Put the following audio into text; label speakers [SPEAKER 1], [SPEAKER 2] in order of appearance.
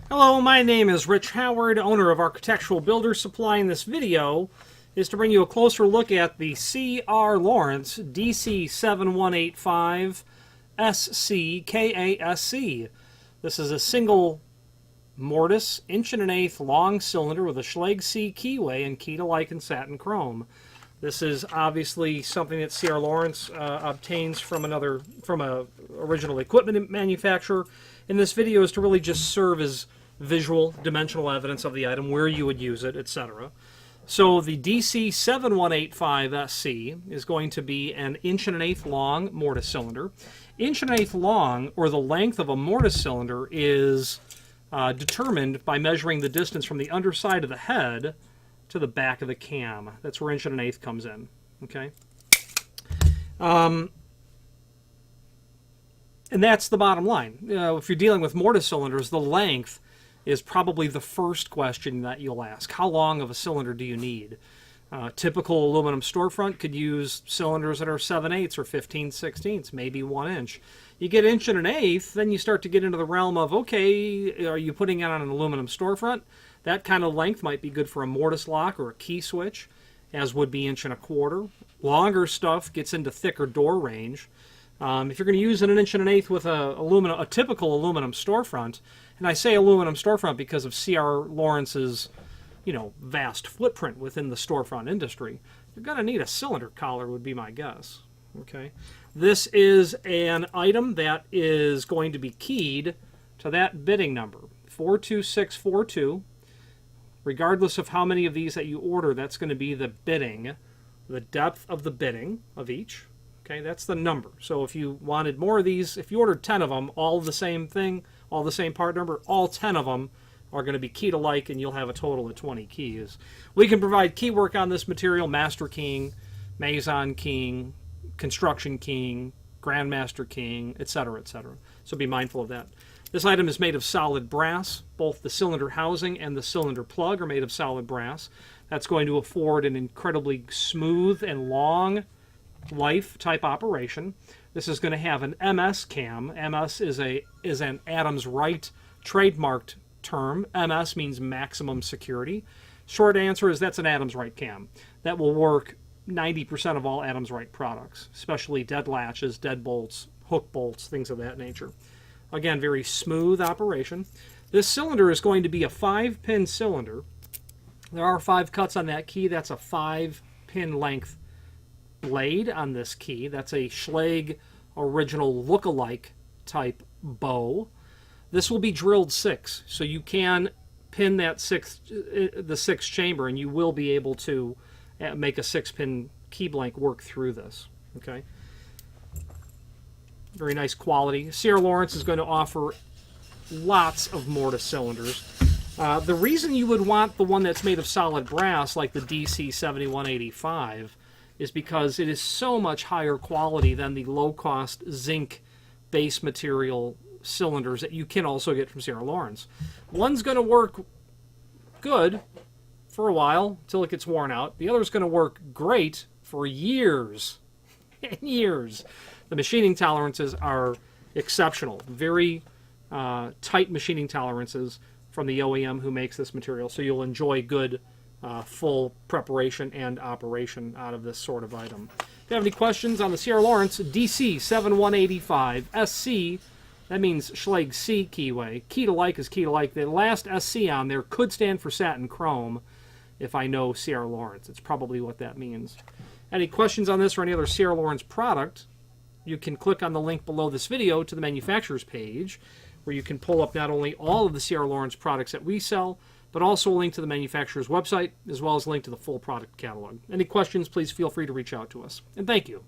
[SPEAKER 1] Hello, my name is Rich Howard, owner of Architectural Builder Supply, and this video is to bring you a closer look at the C.R. Lawrence DC7185SCKASC. This is a single mortise, 1.1" long cylinder with a Schlage C keyway and key to like in satin chrome. This is obviously something that C.R. Lawrence obtains from a original equipment manufacturer. And this video is to really just serve as visual, dimensional evidence of the item, where you would use it, etc. So the DC7185SC is going to be an 1.1" long mortise cylinder. 1.1" long, or the length of a mortise cylinder, is determined by measuring the distance from the underside of the head to the back of the cam. That's where 1.1" comes in. Okay. And that's the bottom line. If you're dealing with mortise cylinders, the length is probably the first question that you'll ask. How long of a cylinder do you need? Typical aluminum storefront could use cylinders that are 7/8 or 15/16, maybe 1 inch. You get 1.1", then you start to get into the realm of, okay, are you putting it on an aluminum storefront? That kind of length might be good for a mortise lock or a key switch, as would be 1.25". Longer stuff gets into thicker door range. If you're going to use an 1.1" with a typical aluminum storefront, and I say aluminum storefront because of C.R. Lawrence's, vast footprint within the storefront industry, you're going to need a cylinder collar, would be my guess. Okay, this is an item that is going to be keyed to that bidding number, 42642. Regardless of how many of these that you order, that's going to be the bidding, the depth of the bidding of each. Okay, that's the number. So if you wanted more of these, if you ordered 10 of them, all the same thing, all the same part number, all 10 of them are going to be key to like, and you'll have a total of 20 keys. We can provide key work on this material: master keying, mason keying, construction keying, grandmaster keying, etc., etc. So be mindful of that. This item is made of solid brass. Both the cylinder housing and the cylinder plug are made of solid brass. That's going to afford an incredibly smooth and long life type operation. This is going to have an MS cam. MS is an Adams Wright trademarked term. MS means maximum security. Short answer is that's an Adams Wright cam. That will work 90% of all Adams Wright products, especially dead latches, dead bolts, hook bolts, things of that nature. Again, very smooth operation. This cylinder is going to be a 5-pin cylinder. There are 5 cuts on that key. That's a 5-pin length blade on this key. That's a Schlage original look-alike type bow. This will be drilled 6, so you can pin that the 6th chamber, and you will be able to make a 6-pin key blank work through this. Okay, very nice quality. C.R. Lawrence is going to offer lots of mortise cylinders. The reason you would want the one that's made of solid brass, like the DC7185, is because it is so much higher quality than the low-cost zinc base material cylinders that you can also get from C.R. Lawrence. One's going to work good for a while until it gets worn out. The other's going to work great for years and years. The machining tolerances are exceptional. Very tight machining tolerances from the OEM who makes this material, so you'll enjoy good full preparation and operation out of this sort of item. If you have any questions on the C.R. Lawrence DC7185SC, that means Schlage C keyway. Key to like is key to like. The last SC on there could stand for satin chrome. If I know C.R. Lawrence, it's probably what that means. Any questions on this or any other C.R. Lawrence product, you can click on the link below this video to the manufacturer's page, where you can pull up not only all of the C.R. Lawrence products that we sell, but also a link to the manufacturer's website, as well as a link to the full product catalog. Any questions, please feel free to reach out to us. And thank you.